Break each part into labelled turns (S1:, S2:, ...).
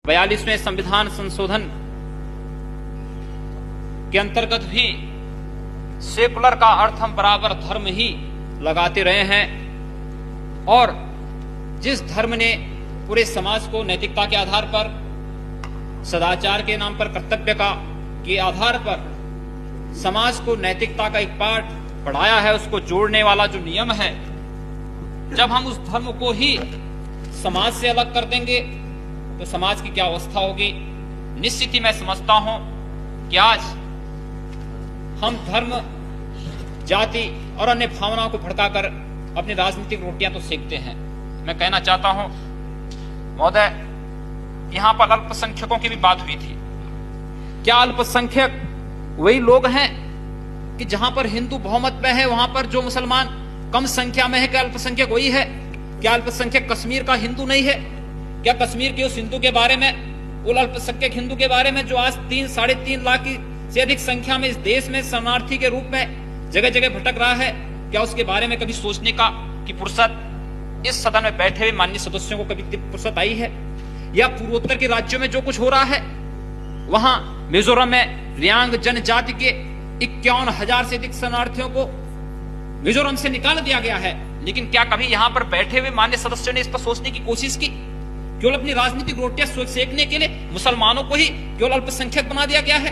S1: 42वें संविधान संशोधन के अंतर्गत भी सेकुलर का अर्थ हम बराबर धर्म ही लगाते रहे हैं, और जिस धर्म ने पूरे समाज को नैतिकता के आधार पर, सदाचार के नाम पर, कर्तव्य का के आधार पर समाज को नैतिकता का एक पाठ पढ़ाया है, उसको जोड़ने वाला जो नियम है, जब हम उस धर्म को ही समाज से अलग कर देंगे तो समाज की क्या अवस्था होगी। निश्चित ही मैं समझता हूं कि आज हम धर्म, जाति और अन्य भावनाओं को भड़काकर अपनी राजनीतिक रोटियां तो सेकते हैं। मैं कहना चाहता हूं महोदय, यहां पर अल्पसंख्यकों की भी बात हुई थी। क्या अल्पसंख्यक वही लोग हैं कि जहां पर हिंदू बहुमत में है वहां पर जो मुसलमान कम संख्या में है, क्या अल्पसंख्यक वही है? क्या अल्पसंख्यक कश्मीर का हिंदू नहीं है? क्या कश्मीर के उस हिंदू के बारे में, उन अल्पसंख्यक हिंदू के बारे में जो आज 3-3.5 लाख की से अधिक संख्या में इस देश में शरणार्थी के रूप में जगह जगह भटक रहा है, क्या उसके बारे में कभी सोचने का कि फुर्सत इस सदन में बैठे हुए माननीय सदस्यों को कभी फुर्सत आई है? या पूर्वोत्तर के राज्यों में जो कुछ हो रहा है, वहां मिजोरम में रियांग जनजाति के 51,000 से अधिक शरणार्थियों को मिजोरम से निकाल दिया गया है, लेकिन क्या कभी यहां पर बैठे हुए माननीय सदस्यों ने इस पर सोचने की कोशिश की? केवल अपनी राजनीतिक रोटियां सेकने के लिए मुसलमानों को ही केवल अल्पसंख्यक बना दिया गया है।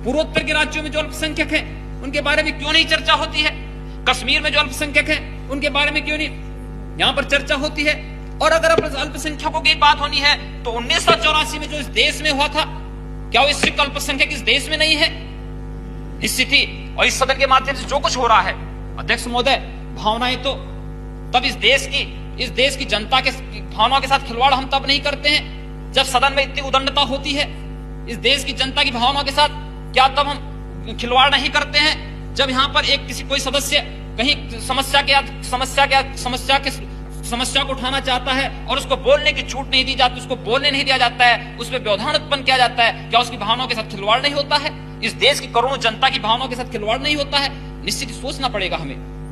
S1: पूर्वोत्तर के राज्यों में जो अल्पसंख्यक हैं उनके बारे में क्यों नहीं चर्चा होती है? कश्मीर में जो अल्पसंख्यक हैं उनके बारे में क्यों नहीं यहां पर चर्चा होती है? और अगर अल्पसंख्यकों की बात होनी है तो 1984 में जो इस देश में हुआ था, क्या वो सिख अल्पसंख्यक इस देश में नहीं है? निश्चित ही, और इस सदन के माध्यम से जो कुछ हो रहा है, अध्यक्ष महोदय, भावनाएं तो तब इस देश की जनता के भावनाओं के साथ खिलवाड़ हम तब नहीं करते हैं जब सदन में इतनी उदंडता होती है। इस देश की जनता की भावनाओं के साथ क्या तब हम खिलवाड़ नहीं करते हैं जब यहाँ पर कोई सदस्य कहीं समस्या को उठाना चाहता है और उसको बोलने की छूट नहीं दी जाती, उसको बोलने नहीं दिया जाता है, उसमें व्यवधान उत्पन्न किया जाता है, क्या उसकी भावनाओं के साथ खिलवाड़ नहीं होता है? इस देश की करोड़ों जनता की भावनाओं के साथ खिलवाड़ नहीं होता है? निश्चित ही सोचना पड़ेगा हमें।